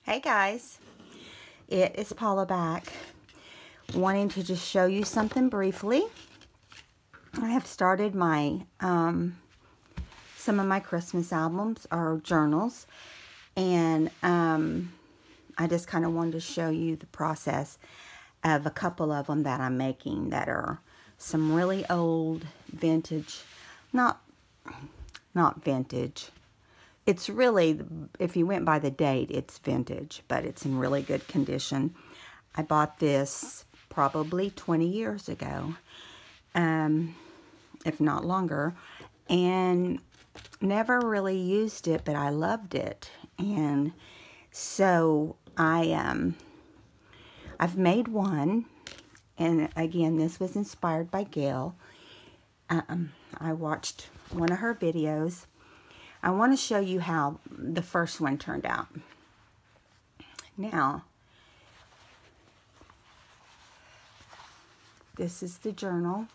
Hey guys, it is Paula back, wanting to just show you something briefly. I have started my some of my Christmas albums or journals, and I just kind of wanted to show you the process of a couple of them that I'm making that are some really old vintage, not vintage. It's really, if you went by the date, it's vintage, but it's in really good condition. I bought this probably 20 years ago, if not longer, and never really used it, but I loved it. And so I've made one, and again, this was inspired by Gail. I watched one of her videos. I want to show you how the first one turned out. Now, this is the journal,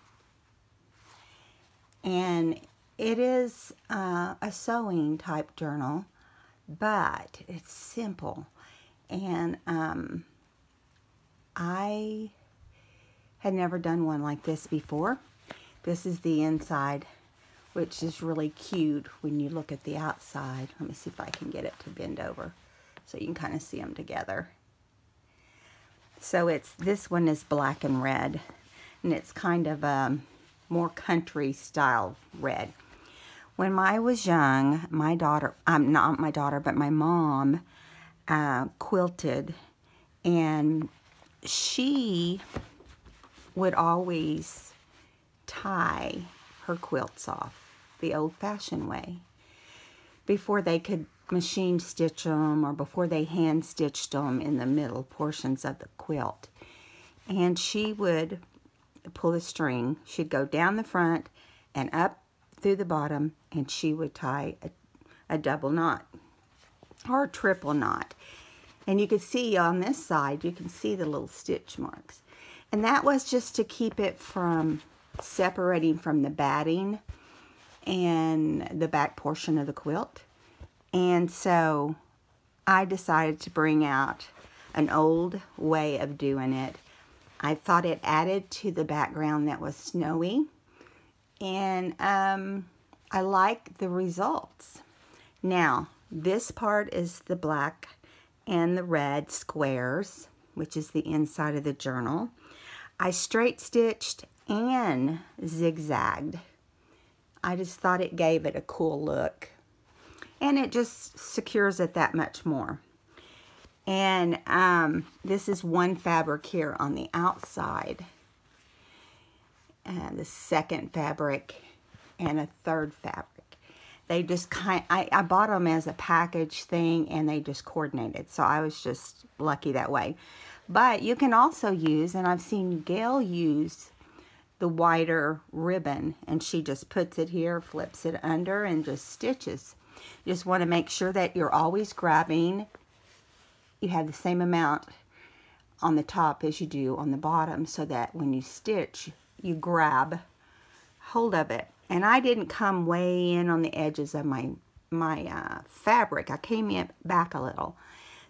and it is a sewing type journal, but it's simple, and I had never done one like this before. This is the inside, which is really cute when you look at the outside. Let me see if I can get it to bend over so you can kind of see them together. So this one is black and red, and it's kind of a more country style red. When I was young, my daughter, not my daughter, but my mom quilted, and she would always tie her quilts off the old-fashioned way before they could machine stitch them, or before they hand stitched them in the middle portions of the quilt. And she would pull the string. She'd go down the front and up through the bottom, and she would tie a double knot or a triple knot. And you could see on this side, you can see the little stitch marks. And that was just to keep it from separating from the batting and the back portion of the quilt. And so I decided to bring out an old way of doing it. I thought it added to the background that was snowy, and I like the results. Now, this part is the black and the red squares, which is the inside of the journal. I straight stitched and zigzagged. I just thought it gave it a cool look, and it just secures it that much more. And this is one fabric here on the outside, and the second fabric and a third fabric. They just I bought them as a package thing, and they just coordinated, so I was just lucky that way. But you can also use, and I've seen Gail use, the wider ribbon, and she just puts it here, flips it under, and just stitches. You just want to make sure that you're always grabbing, you have the same amount on the top as you do on the bottom, so that when you stitch, you grab hold of it. And I didn't come way in on the edges of my fabric. I came in back a little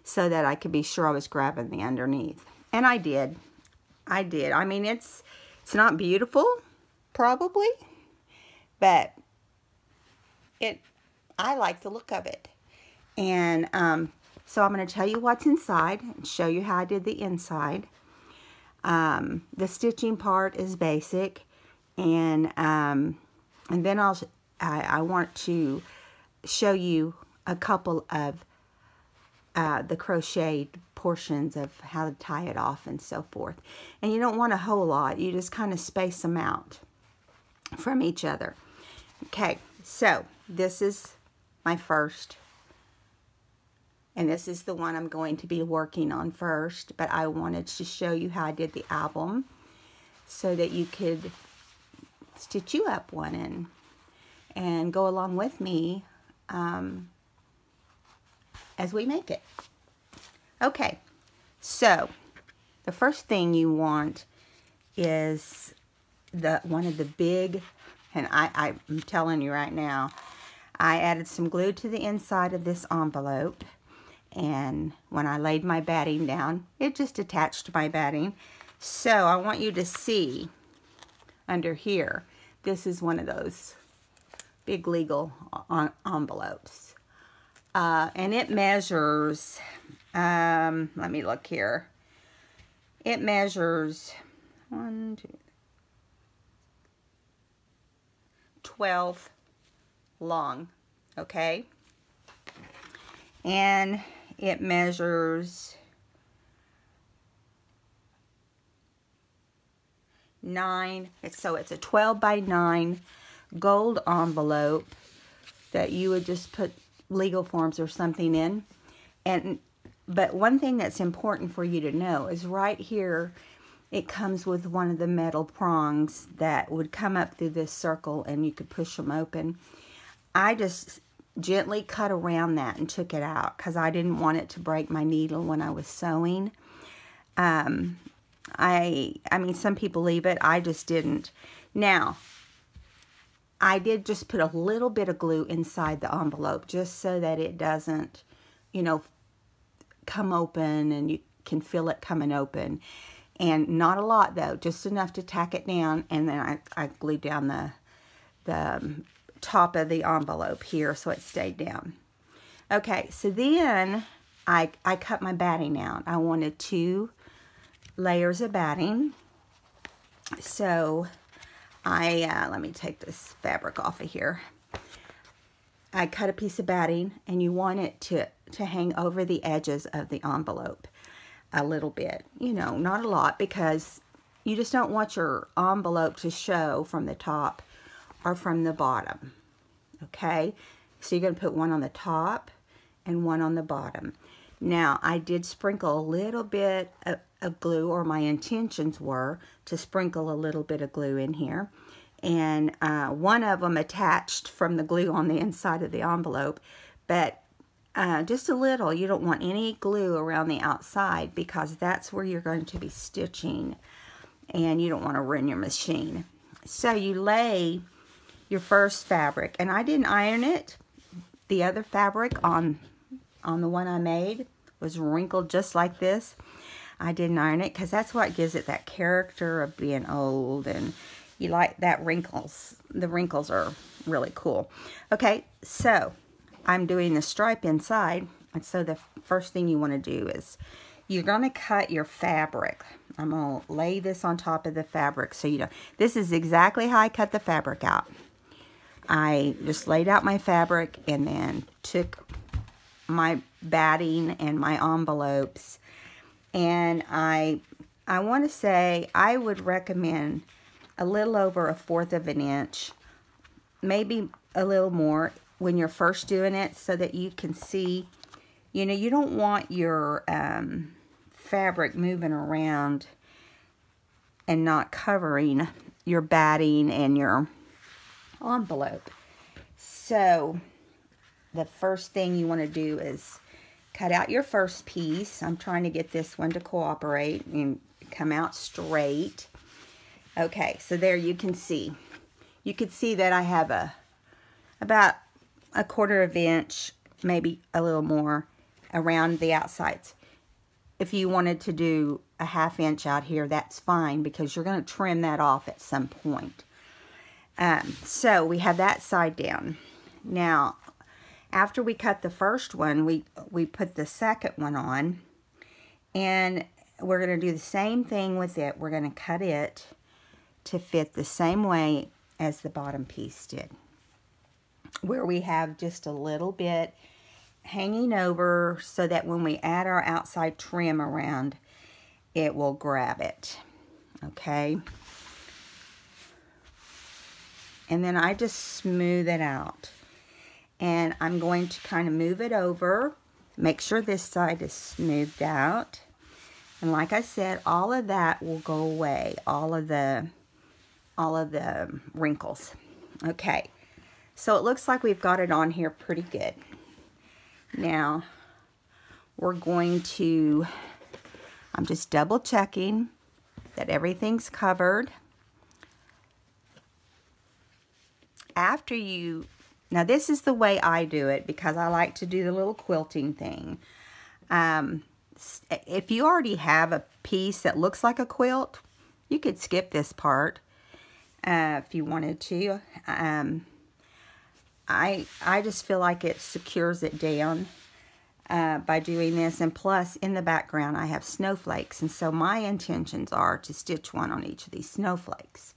so that I could be sure I was grabbing the underneath. And I did. I mean, it's not beautiful, probably, but I like the look of it. And so I'm going to tell you what's inside and show you how I did the inside. The stitching part is basic, and then I want to show you a couple of the crocheted portions of how to tie it off and so forth. And you don't want a whole lot. You just kind of space them out from each other. Okay, so this is my first, and this is the one I'm going to be working on first, but I wanted to show you how I did the album so that you could stitch you up one and go along with me as we make it. Okay, so the first thing you want is one of the big, and I'm telling you right now, I added some glue to the inside of this envelope, and when I laid my batting down, it just attached to my batting. So I want you to see under here, this is one of those big legal envelopes. And it measures, let me look here. It measures 12 long, okay? And it measures 9, so it's a 12 by 9 gold envelope that you would just put legal forms or something in. But one thing that's important for you to know is right here, it comes with one of the metal prongs that would come up through this circle and you could push them open. I just gently cut around that and took it out because I didn't want it to break my needle when I was sewing. I mean, some people leave it. I just didn't. Now, I did just put a little bit of glue inside the envelope just so that it doesn't, you know, come open and you can feel it coming open. And not a lot though, just enough to tack it down. And then I glued down the top of the envelope here so it stayed down. Okay, so then I cut my batting out. I wanted 2 layers of batting. So let me take this fabric off of here. I cut a piece of batting, and you want it to hang over the edges of the envelope a little bit. You know, not a lot, because you just don't want your envelope to show from the top or from the bottom. Okay? So you're going to put one on the top and one on the bottom. Now, I did sprinkle a little bit of glue, or my intentions were to sprinkle a little bit of glue in here. And one of them attached from the glue on the inside of the envelope, but just a little. You don't want any glue around the outside because that's where you're going to be stitching, and you don't want to ruin your machine. So you lay your first fabric, and I didn't iron it. The other fabric on the one I made was wrinkled just like this. I didn't iron it because that's what gives it that character of being old, and you like that wrinkles. The wrinkles are really cool. Okay, so I'm doing the stripe inside, and so the first thing you want to do is you're going to cut your fabric. I'm going to lay this on top of the fabric so you know. This is exactly how I cut the fabric out. I just laid out my fabric and then took my batting and my envelopes, and I want to say I would recommend a little over 1/4 of an inch, maybe a little more when you're first doing it, so that you can see, you know, you don't want your fabric moving around and not covering your batting and your envelope. So the first thing you want to do is cut out your first piece. I'm trying to get this one to cooperate and come out straight. Okay, so there you can see. You can see that I have about 1/4 of an inch, maybe a little more, around the outsides. If you wanted to do a 1/2 inch out here, that's fine, because you're going to trim that off at some point. So we have that side down. Now, after we cut the first one, we put the second one on, and we're going to do the same thing with it. We're going to cut it to fit the same way as the bottom piece did, where we have just a little bit hanging over so that when we add our outside trim around, it will grab it. Okay? And then I just smooth it out. And I'm going to kind of move it over, make sure this side is smoothed out. And like I said, all of that will go away, all of the wrinkles. Okay, so it looks like we've got it on here pretty good. Now, we're going to, I'm just double checking that everything's covered. After you, now this is the way I do it because I like to do the little quilting thing. If you already have a piece that looks like a quilt, you could skip this part if you wanted to. I just feel like it secures it down by doing this. And plus, in the background, I have snowflakes. And so my intentions are to stitch one on each of these snowflakes.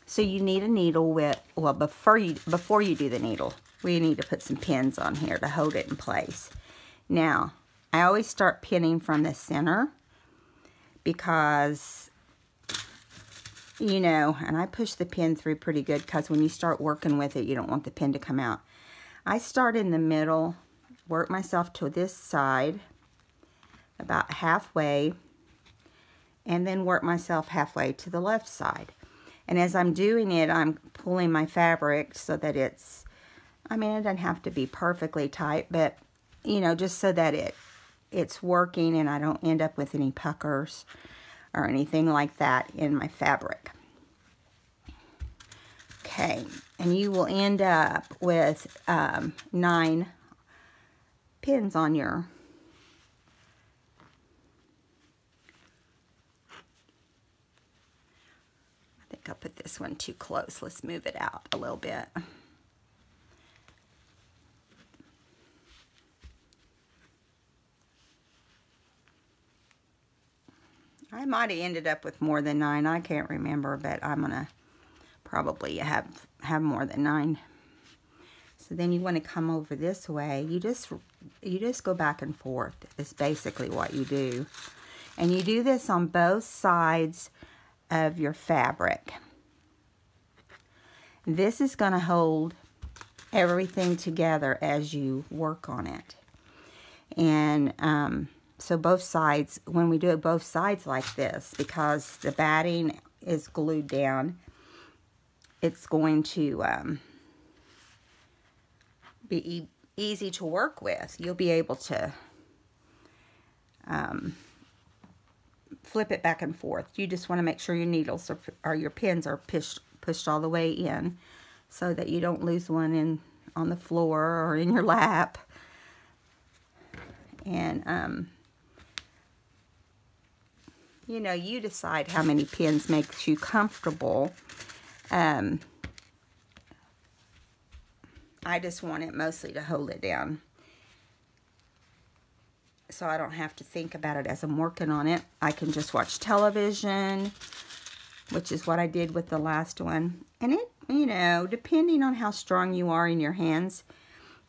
So you need a needle with, well, before you do the needle, we need to put some pins on here to hold it in place. Now, I always start pinning from the center because, you know, and I push the pin through pretty good because when you start working with it, you don't want the pin to come out. I start in the middle, work myself to this side about halfway, and then work myself halfway to the left side. And as I'm doing it, I'm pulling my fabric so that it's, I mean, it doesn't have to be perfectly tight, but, you know, just so that it's working and I don't end up with any puckers or anything like that in my fabric. Okay, and you will end up with 9 pins on your I think I put this one too close. Let's move it out a little bit. I might have ended up with more than 9. I can't remember, but I'm gonna probably have more than 9. So then you want to come over this way. You just go back and forth. It's basically what you do. And you do this on both sides of your fabric. This is going to hold everything together as you work on it. And so both sides, when we do it both sides like this, because the batting is glued down, it's going to be easy to work with. You'll be able to flip it back and forth. You just want to make sure your needles or your pins are pushed all the way in so that you don't lose one on the floor or in your lap. And you know, you decide how many pins makes you comfortable. I just want it mostly to hold it down, so I don't have to think about it as I'm working on it. I can just watch television, which is what I did with the last one. And it, you know, depending on how strong you are in your hands,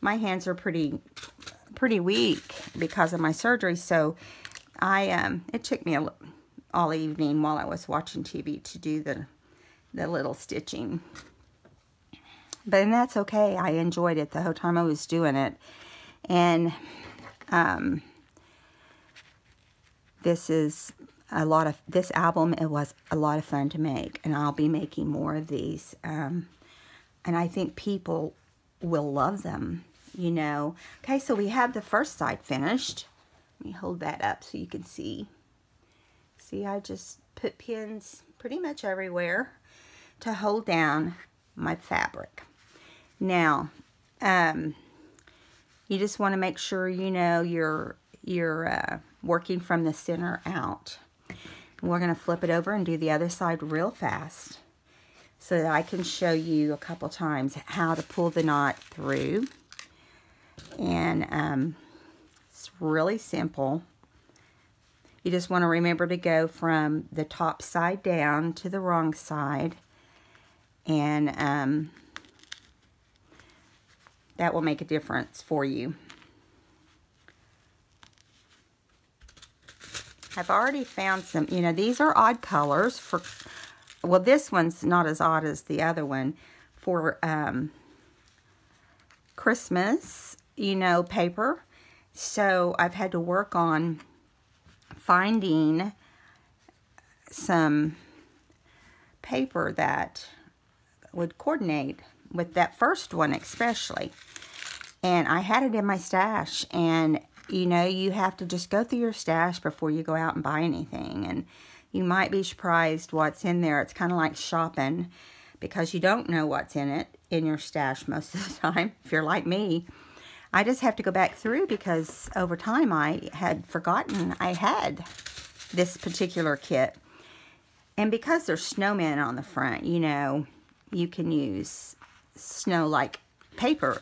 my hands are pretty weak because of my surgery, so it took me all evening while I was watching TV to do the little stitching. But that's okay. I enjoyed it the whole time I was doing it. And this album, it was a lot of fun to make. And I'll be making more of these. And I think people will love them, you know. Okay, so we have the first side finished. Let me hold that up so you can see. See, I just put pins pretty much everywhere to hold down my fabric. Now, you just want to make sure, you know, you're working from the center out. And we're going to flip it over and do the other side real fast so that I can show you a couple times how to pull the knot through. And it's really simple. You just want to remember to go from the top side down to the wrong side. And that will make a difference for you. I've already found some, you know, these are odd colors for, well, this one's not as odd as the other one, for Christmas, you know, paper. So I've had to work on finding some paper that would coordinate with that first one especially. And I had it in my stash, and you know, you have to just go through your stash before you go out and buy anything, and you might be surprised what's in there. It's kind of like shopping because you don't know what's in it in your stash most of the time if you're like me. I just have to go back through because over time I had forgotten I had this particular kit. And because there's snowmen on the front, you know, you can use snow-like paper.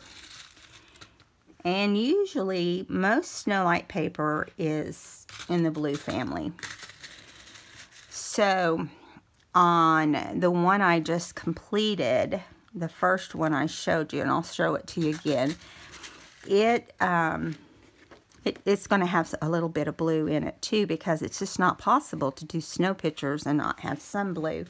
And usually most snow-like paper is in the blue family. So on the one I just completed, the first one I showed you, and I'll show it to you again, it's going to have a little bit of blue in it too, because it's just not possible to do snow pictures and not have some blue.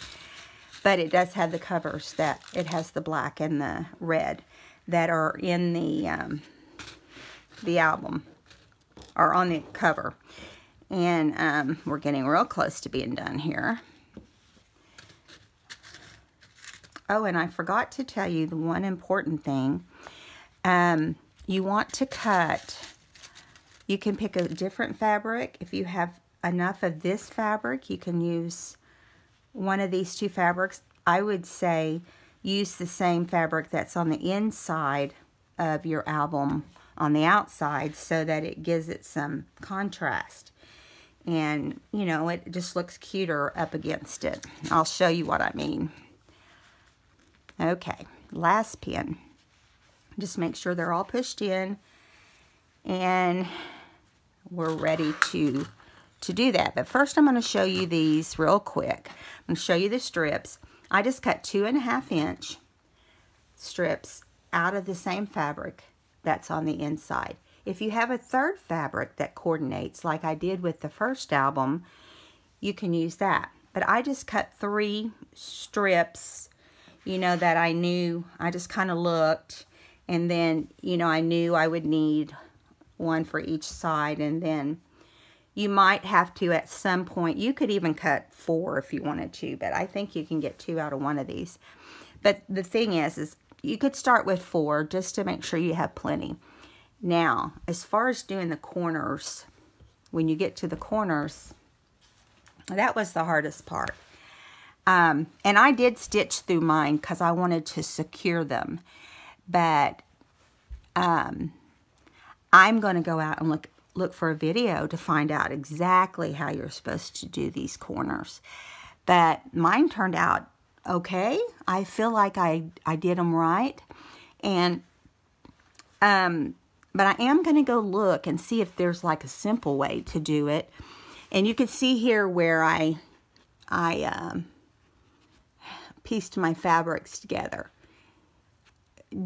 But it does have the covers that it has the black and the red that are in the album, or on the cover. And we're getting real close to being done here. Oh, and I forgot to tell you the one important thing. You want to cut, you can pick a different fabric. If you have enough of this fabric, you can use one of these two fabrics. I would say use the same fabric that's on the inside of your album on the outside, so that it gives it some contrast. And, you know, it just looks cuter up against it. I'll show you what I mean. Okay, last pin. Just make sure they're all pushed in, and we're ready to do that. But first I'm going to show you these real quick. I'm going to show you the strips. I just cut 2.5 inch strips out of the same fabric that's on the inside. If you have a third fabric that coordinates, like I did with the first album, you can use that. But I just cut 3 strips, you know, that I knew. I just kind of looked, and then, you know, I knew I would need one for each side. And then you might have to, at some point, you could even cut 4 if you wanted to, but I think you can get 2 out of one of these. But the thing is you could start with 4 just to make sure you have plenty. Now, as far as doing the corners, when you get to the corners, that was the hardest part. And I did stitch through mine because I wanted to secure them. But I'm going to go out and look for a video to find out exactly how you're supposed to do these corners. But mine turned out okay. I feel like I did them right. And but I am going to go look and see if there's like a simple way to do it. And you can see here where I pieced my fabrics together.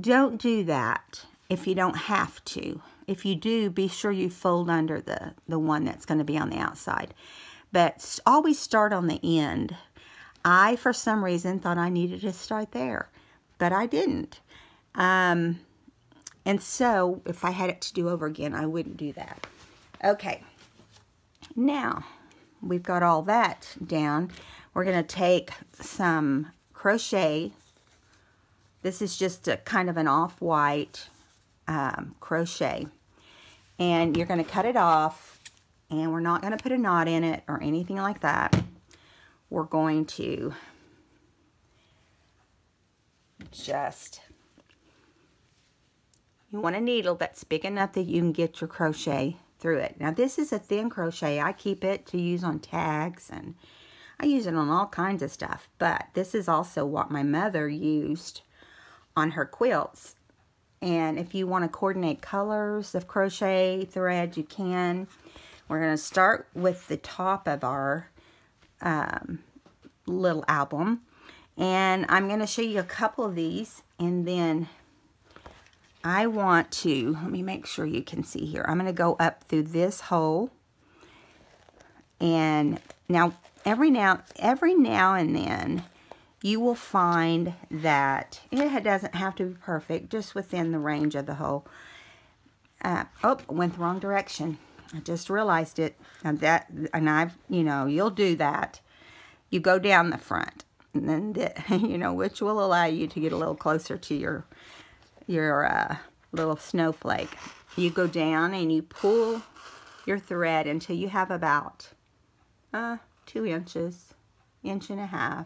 Don't do that if you don't have to. If you do, be sure you fold under the one that's going to be on the outside. But always start on the end. I, for some reason, thought I needed to start there, but I didn't. And so, if I had it to do over again, I wouldn't do that. Okay, now we've got all that down. We're going to take some crochet. This is just a kind of an off-white crochet. And you're going to cut it off, and we're not going to put a knot in it or anything like that. We're going to just... You want a needle that's big enough that you can get your crochet through it. Now this is a thin crochet. I keep it to use on tags, and I use it on all kinds of stuff. But this is also what my mother used on her quilts. And if you want to coordinate colors of crochet thread, you can. We're going to start with the top of our little album. And I'm going to show you a couple of these, and then I want to, let me make sure you can see here. I'm going to go up through this hole. And now, every now and then, you will find that it doesn't have to be perfect, just within the range of the hole. Oh, went the wrong direction. I just realized it. And you'll do that. You go down the front, and then, which will allow you to get a little closer to your little snowflake. You go down and you pull your thread until you have about 2 inches, 1.5 inches.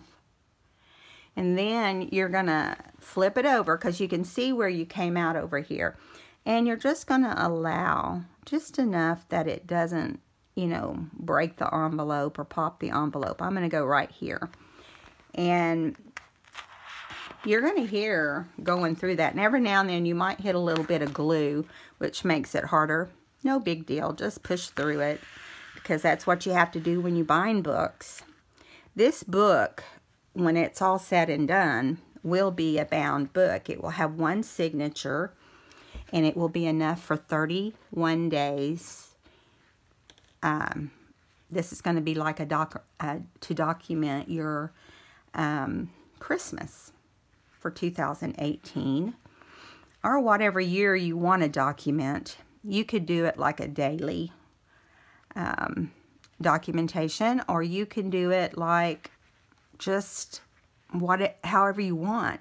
And then you're gonna flip it over, because you can see where you came out over here. And you're just going to allow just enough that it doesn't, you know, break the envelope or pop the envelope. I'm going to go right here. And you're going to hear going through that. And every now and then you might hit a little bit of glue, which makes it harder. No big deal. Just push through it, because that's what you have to do when you bind books. This book, when it's all said and done, will be a bound book. It will have one signature, and it will be enough for 31 days. This is going to be like to document your Christmas for 2018, or whatever year you want to document. You could do it like a daily documentation, or you can do it like just however you want.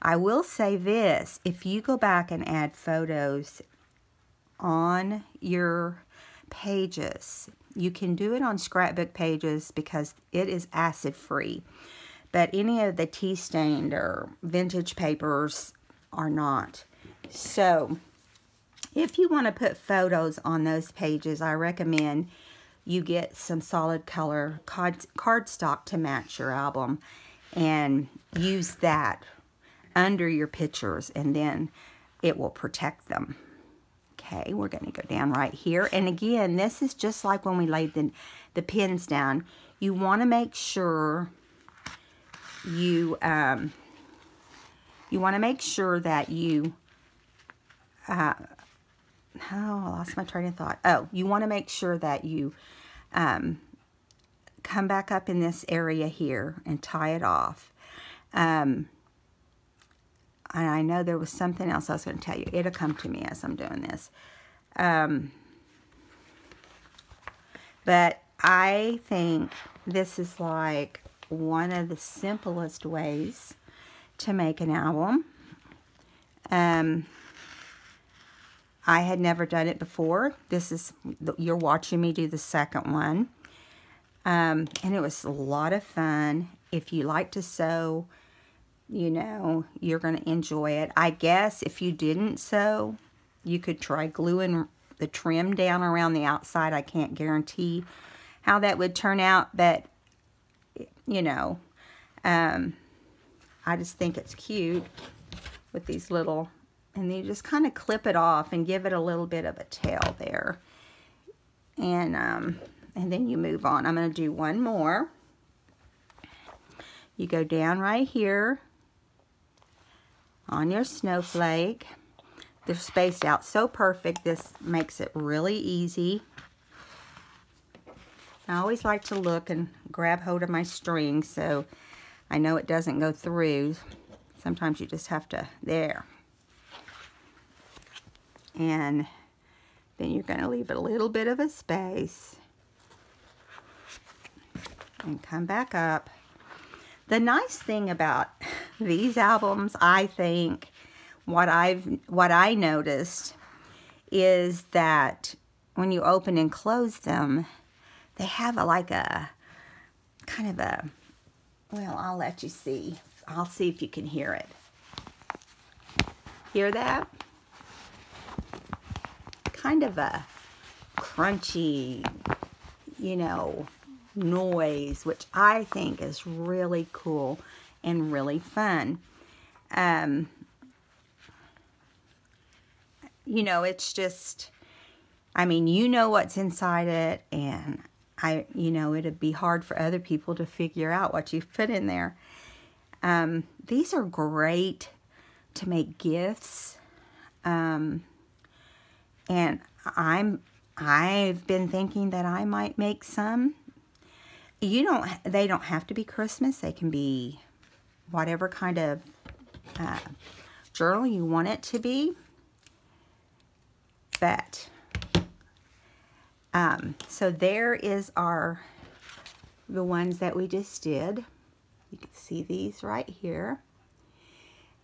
I will say this: if you go back and add photos on your pages, you can do it on scrapbook pages because it is acid free, but any of the tea stained or vintage papers are not. So if you want to put photos on those pages, I recommend you get some solid color cardstock to match your album and use that under your pictures, and then it will protect them. Okay, we're going to go down right here. And again, this is just like when we laid the pins down. You want to make sure you want to make sure that you I lost my train of thought. You want to make sure that you come back up in this area here and tie it off. And I know there was something else I was going to tell you. It'll come to me as I'm doing this. But I think this is like one of the simplest ways to make an album. I had never done it before. You're watching me do the second one. And it was a lot of fun. If you like to sew, you know, you're going to enjoy it. I guess if you didn't sew, you could try gluing the trim down around the outside. I can't guarantee how that would turn out, but, you know, I just think it's cute with these little, and you just kind of clip it off and give it a little bit of a tail there. And then you move on. I'm going to do one more. You go down right here on your snowflake. They're spaced out so perfect. This makes it really easy. I always like to look and grab hold of my string so I know it doesn't go through. Sometimes you just have to, there. And then you're going to leave a little bit of a space and come back up. The nice thing about these albums, I think, what I noticed is that when you open and close them, they have like a kind of a, well, I'll let you see. I'll see if you can hear it. Hear that? Kind of a crunchy, you know, noise, which I think is really cool and really fun. You know, it's just, I mean, you know what's inside it, and you know, it'd be hard for other people to figure out what you've put in there. These are great to make gifts. And I've been thinking that I might make some. They don't have to be Christmas. They can be whatever kind of journal you want it to be. But so there is the ones that we just did. You can see these right here.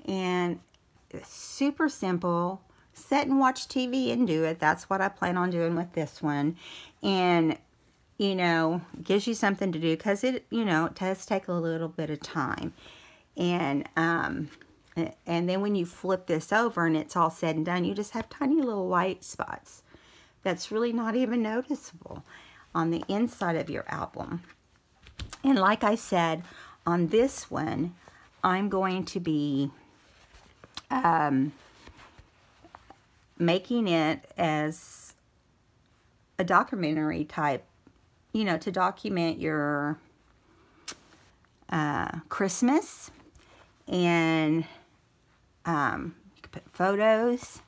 And it's super simple. Sit and watch TV and do it. That's what I plan on doing with this one. And, you know, gives you something to do because it, you know, it does take a little bit of time. And And then when you flip this over and it's all said and done, you just have tiny little white spots. That's really not even noticeable on the inside of your album. And like I said, on this one, I'm going to be making it as a documentary type, you know, to document your Christmas. And you can put photos,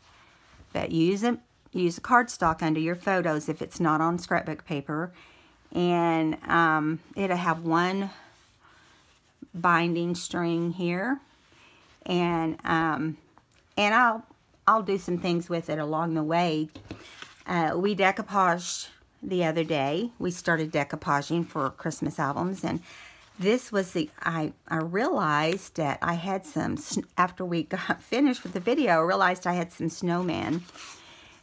but use a cardstock under your photos if it's not on scrapbook paper. And it'll have one binding string here, and I'll do some things with it along the way. We decoupaged the other day. We started decoupaging for Christmas albums, and this was I realized that I had some, after we got finished with the video, I realized I had some snowmen.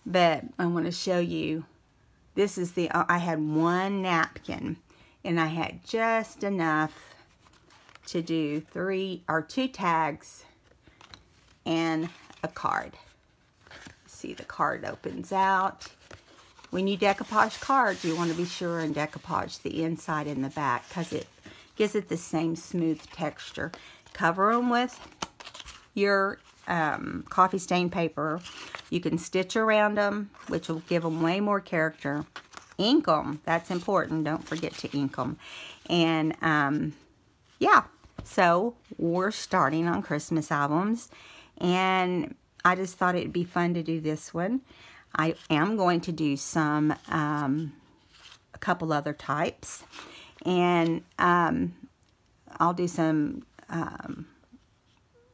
But I want to show you, this is I had one napkin, and I had just enough to do 2 tags and a card. See, the card opens out. When you decoupage cards, you want to be sure and decoupage the inside and the back, because it gives it the same smooth texture. Cover them with your coffee stain paper. You can stitch around them, which will give them way more character. Ink them. That's important. Don't forget to ink them. And yeah, so we're starting on Christmas albums, and I just thought it'd be fun to do this one. I am going to do some a couple other types, and I'll do some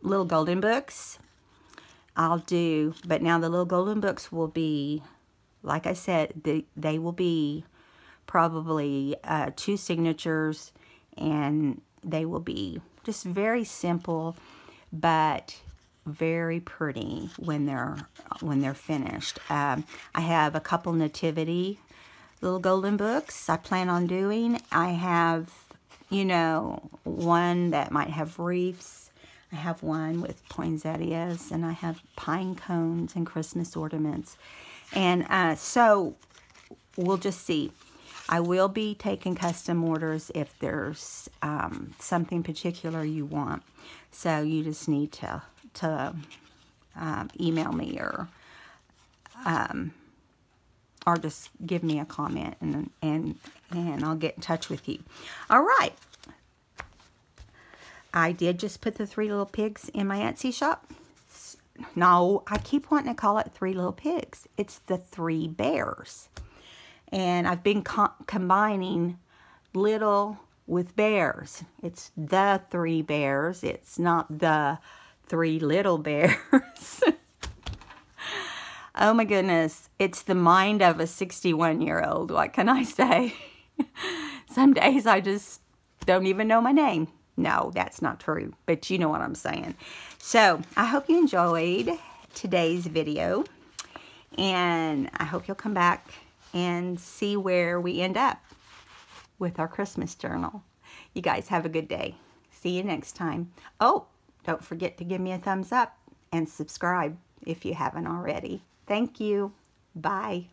little golden books. But now the little golden books will be, like I said, they will be probably 2 signatures, and they will be just very simple, but very pretty when they're finished. I have a couple nativity little golden books I plan on doing. I have, you know, one that might have wreaths. I have one with poinsettias, and I have pine cones and Christmas ornaments. And so we'll just see. I will be taking custom orders if there's something particular you want. So you just need to email me or just give me a comment, and I'll get in touch with you. All right. I did just put the 3 little pigs in my Etsy shop. No, I keep wanting to call it 3 little pigs. It's the 3 bears. And I've been combining little with bears. It's the 3 bears. It's not the 3 little bears. Oh my goodness. It's the mind of a 61-year-old. What can I say? Some days I just don't even know my name. No, that's not true, but you know what I'm saying. So I hope you enjoyed today's video, and I hope you'll come back and see where we end up with our Christmas journal. You guys have a good day. See you next time. Oh, don't forget to give me a thumbs up and subscribe if you haven't already. Thank you. Bye.